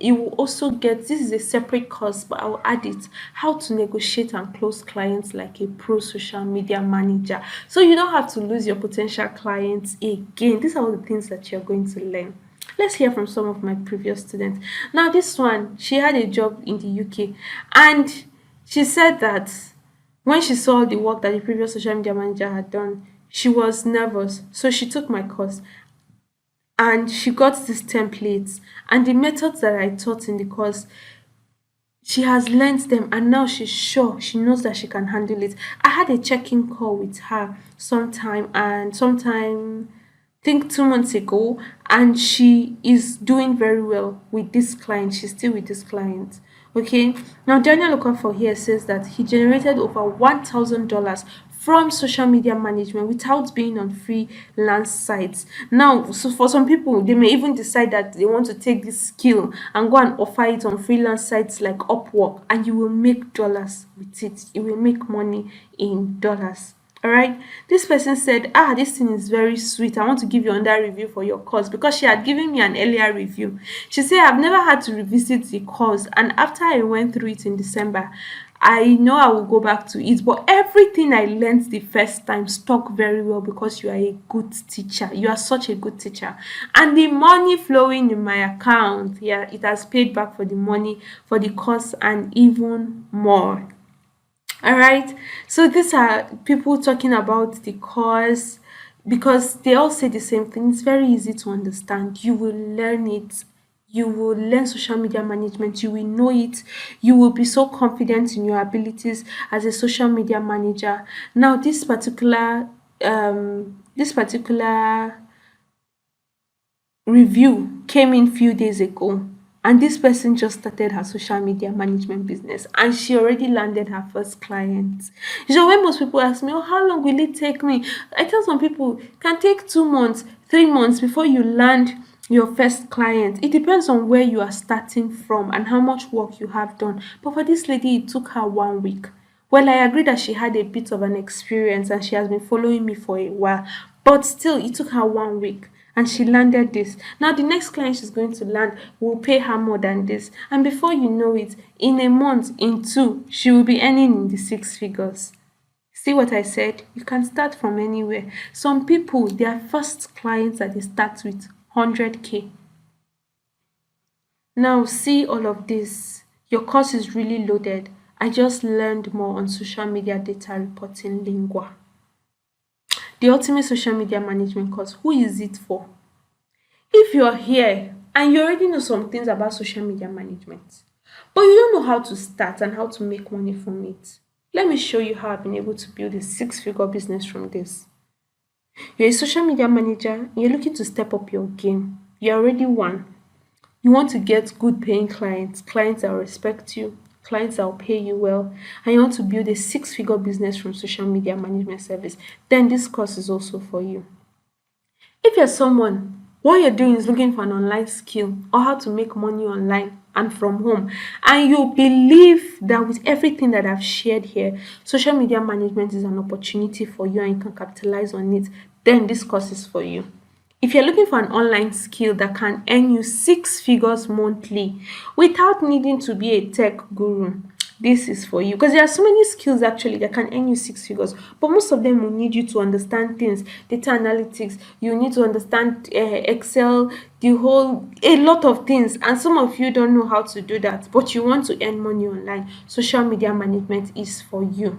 you will also get, this is a separate course but I will add it, how to negotiate and close clients like a pro social media manager, so you don't have to lose your potential clients again. These are all the things that you're going to learn. Let's hear from some of my previous students. Now, this one, she had a job in the UK and she said that when she saw the work that the previous social media manager had done, she was nervous. So she took my course and she got these templates and the methods that I taught in the course. She has learnt them and now she's sure she knows that she can handle it. I had a check-in call with her sometime I think 2 months ago, and she is doing very well with this client. She's still with this client. Okay. Now Daniel Okafor here says that he generated over $1,000 from social media management without being on freelance sites. Now, so for some people, they may even decide that they want to take this skill and go and offer it on freelance sites like Upwork, and you will make dollars with it. You will make money in dollars. All right. This person said, this thing is very sweet. I want to give you another review for your course because she had given me an earlier review. She said, I've never had to revisit the course. And after I went through it in December, I know I will go back to it. But everything I learned the first time stuck very well because you are a good teacher. You are such a good teacher. And the money flowing in my account, yeah, it has paid back for the money for the course and even more. All right. So these are people talking about the course because they all say the same thing. It's very easy to understand. You will learn it. You will learn social media management. You will know it. You will be so confident in your abilities as a social media manager. Now, this particular review came in few days ago. And this person just started her social media management business and she already landed her first client. When most people ask me, oh, how long will it take me? I tell some people, it can take 2 months, 3 months before you land your first client. It depends on where you are starting from and how much work you have done. But for this lady, it took her 1 week. Well, I agree that she had a bit of an experience and she has been following me for a while, but still, it took her 1 week and she landed this. Now, the next client she's going to land will pay her more than this. And before you know it, in a month, in two, she will be earning in the six figures. See what I said? You can start from anywhere. Some people, their first clients that they start with 100K. Now, see all of this. Your course is really loaded. I just learned more on social media data reporting lingua. The ultimate social media management course. Who is it for? If you're here and you already know some things about social media management, but you don't know how to start and how to make money from it, let me show you how I've been able to build a six-figure business from this. You're a social media manager and you're looking to step up your game. You're already one. You want to get good paying clients, clients that will respect you, clients that will pay you well, and you want to build a six-figure business from social media management service, then this course is also for you. If you're someone, what you're doing is looking for an online skill or how to make money online and from home, and you believe that with everything that I've shared here, social media management is an opportunity for you and you can capitalize on it, then this course is for you. If you're looking for an online skill that can earn you six figures monthly without needing to be a tech guru, this is for you. Because there are so many skills actually that can earn you six figures, but most of them will need you to understand things, data analytics, you need to understand Excel, the whole, a lot of things. And some of you don't know how to do that, but you want to earn money online. Social media management is for you.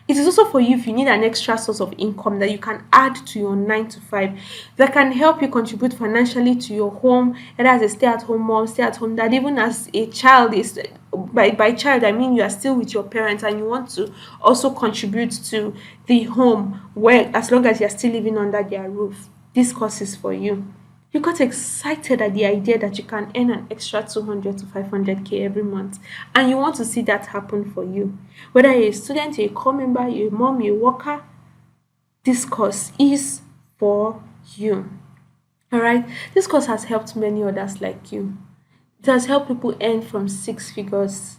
It is also for you if you need an extra source of income that you can add to your 9 to 5 that can help you contribute financially to your home, either as a stay-at-home mom, stay-at-home dad, even as a child is by child I mean you are still with your parents and you want to also contribute to the home where as long as you're still living under their roof. This course is for you. You got excited at the idea that you can earn an extra 200 to 500K every month, and you want to see that happen for you. Whether you're a student, you're a core member, you're a mom, you're a worker, this course is for you. All right, this course has helped many others like you. It has helped people earn from six figures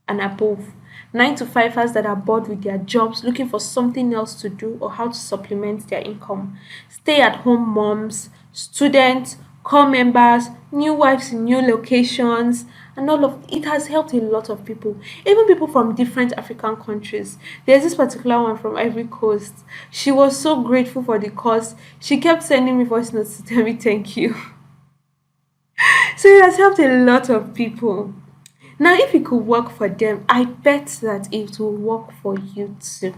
and above. 9 to 5ers that are bored with their jobs, looking for something else to do or how to supplement their income. Stay at home moms, students, core members, new wives in new locations, and all of it has helped a lot of people, even people from different African countries. There's this particular one from Ivory Coast. She was so grateful for the course. She kept sending me voice notes to tell me thank you. So it has helped a lot of people. Now, if it could work for them, I bet that it will work for you too.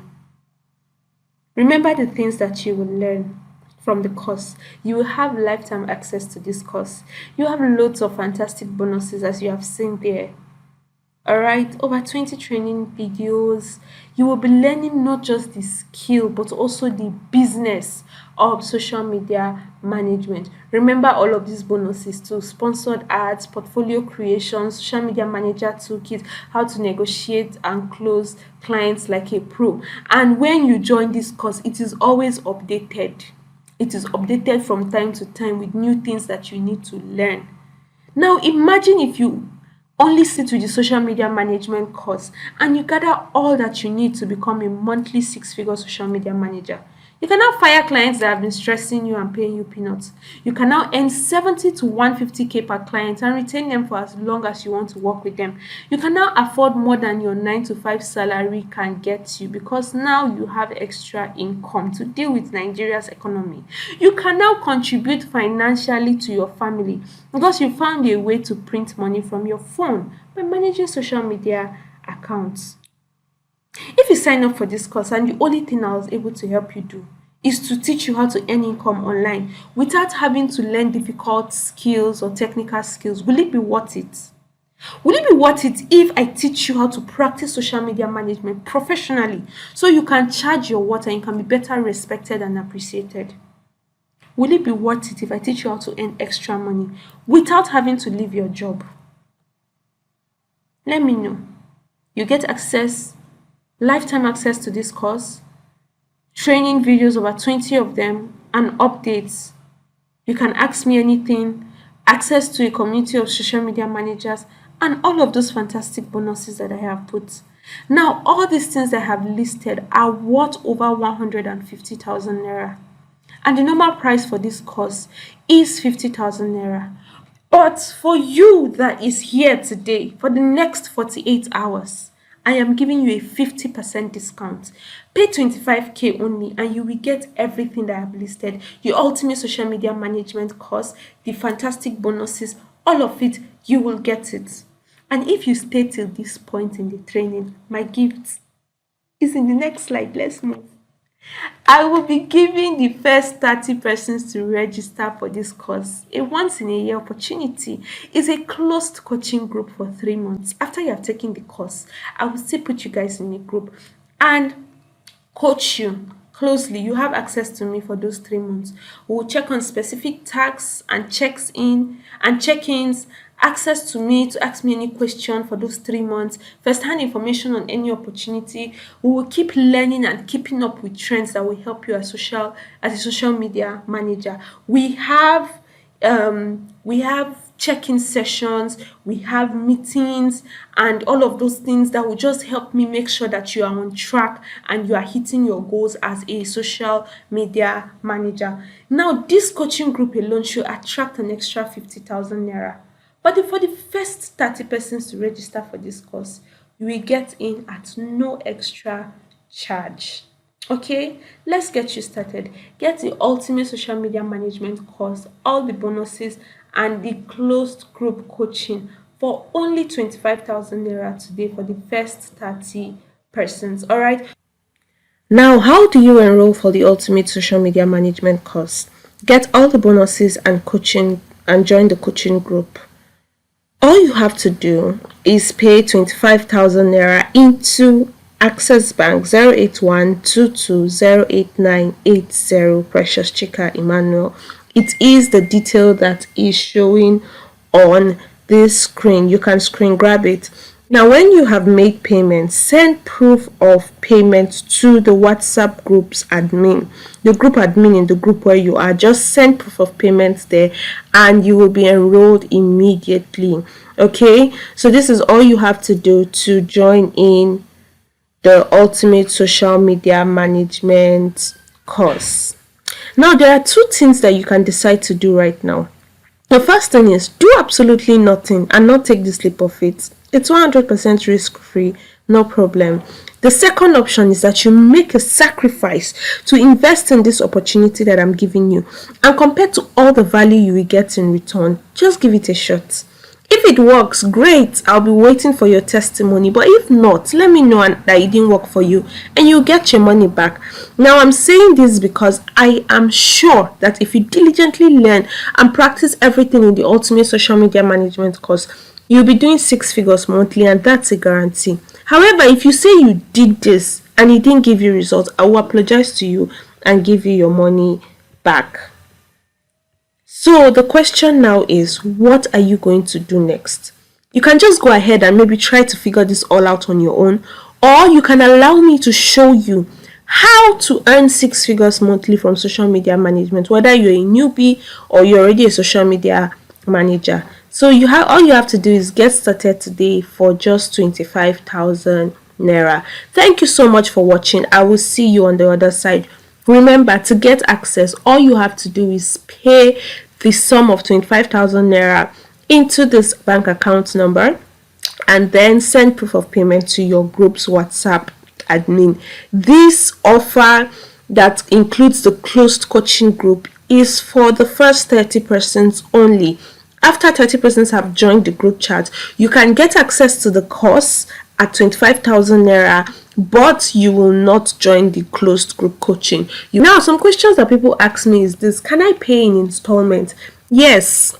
Remember the things that you will learn from the course. You will have lifetime access to this course. You have loads of fantastic bonuses as you have seen there. All right, over 20 training videos. You will be learning not just the skill but also the business of social media management. Remember all of these bonuses too: sponsored ads, portfolio creation, social media manager toolkit, how to negotiate and close clients like a pro. And when you join this course, it is always updated. It is updated from time to time with new things that you need to learn. Now imagine if you only sit with the social media management course and you gather all that you need to become a monthly six-figure social media manager. You can now fire clients that have been stressing you and paying you peanuts. You can now earn 70 to 150K per client and retain them for as long as you want to work with them. You can now afford more than your 9 to 5 salary can get you because now you have extra income to deal with Nigeria's economy. You can now contribute financially to your family because you found a way to print money from your phone by managing social media accounts. If you sign up for this course and the only thing I was able to help you do is to teach you how to earn income online without having to learn difficult skills or technical skills, will it be worth it? Will it be worth it if I teach you how to practice social media management professionally so you can charge your worth and you can be better respected and appreciated? Will it be worth it if I teach you how to earn extra money without having to leave your job? let me know. You get access, lifetime access to this course, training videos, over 20 of them, and updates. You can ask me anything, access to a community of social media managers, and all of those fantastic bonuses that I have put. Now, all these things I have listed are worth over 150,000 naira. And the normal price for this course is 50,000 naira. But for you that is here today, for the next 48 hours, I am giving you a 50% discount. Pay 25k only and you will get everything that I have listed. Your ultimate social media management course, the fantastic bonuses, all of it, you will get it. And if you stay till this point in the training, my gift is in the next slide. Let's move. I will be giving the first 30 persons to register for this course a once in a year opportunity. It's a closed coaching group for 3 months. After you have taken the course, I will still put you guys in a group and coach you closely. You have access to me for those 3 months. We'll check on specific tasks and check-ins, access to me to ask me any question for those 3 months, first-hand information on any opportunity. We will keep learning and keeping up with trends that will help you as a social media manager. We have check-in sessions, we have meetings, and all of those things that will just help me make sure that you are on track and you are hitting your goals as a social media manager. Now, this coaching group alone should attract an extra 50,000 naira. But for the first 30 persons to register for this course, you will get in at no extra charge. Okay, let's get you started. Get the ultimate social media management course, all the bonuses, and the closed group coaching for only 25,000 naira today for the first 30 persons. All right. Now, how do you enroll for the ultimate social media management course? Get all the bonuses and coaching and join the coaching group. All you have to do is pay 25,000 naira into Access Bank 08122089080 Precious Chika Emmanuel. It is the detail that is showing on this screen. You can screen grab it. Now, when you have made payment, send proof of payment to the WhatsApp group's admin. The group admin in the group where you are, just send proof of payment there and you will be enrolled immediately. Okay, so this is all you have to do to join in the ultimate social media management course. Now, there are 2 things that you can decide to do right now. The first thing is do absolutely nothing and not take the slip of it. It's 100% risk-free, no problem. The second option is that you make a sacrifice to invest in this opportunity that I'm giving you. And compared to all the value you will get in return, just give it a shot. If it works, great, I'll be waiting for your testimony. But if not, let me know that it didn't work for you and you'll get your money back. Now, I'm saying this because I am sure that if you diligently learn and practice everything in the ultimate social media management course, you'll be doing 6 figures monthly, and that's a guarantee. However, if you say you did this and it didn't give you results, I will apologize to you and give you your money back. So the question now is, what are you going to do next? You can just go ahead and maybe try to figure this all out on your own, or you can allow me to show you how to earn 6 figures monthly from social media management, whether you're a newbie or you're already a social media manager. So all you have to do is get started today for just 25,000 naira. Thank you so much for watching. I will see you on the other side. Remember, to get access, all you have to do is pay the sum of 25,000 naira into this bank account number and then send proof of payment to your group's WhatsApp admin. This offer that includes the closed coaching group is for the first 30 persons only. After 30 persons have joined the group chat, you can get access to the course at 25,000 naira, but you will not join the closed group coaching. Now, some questions that people ask me is this: can I pay in installment? Yes,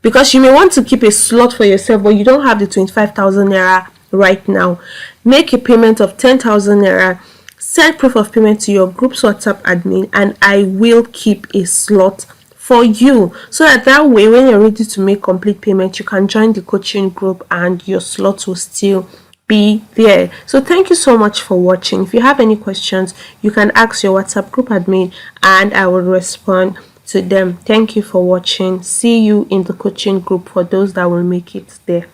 because you may want to keep a slot for yourself, but you don't have the 25,000 naira right now. Make a payment of 10,000 naira, send proof of payment to your group's WhatsApp admin, and I will keep a slot for you, so that way when you're ready to make complete payment, you can join the coaching group and your slot will still be there. So thank you so much for watching. If you have any questions, you can ask your WhatsApp group admin and I will respond to them. Thank you for watching. See you in the coaching group for those that will make it there.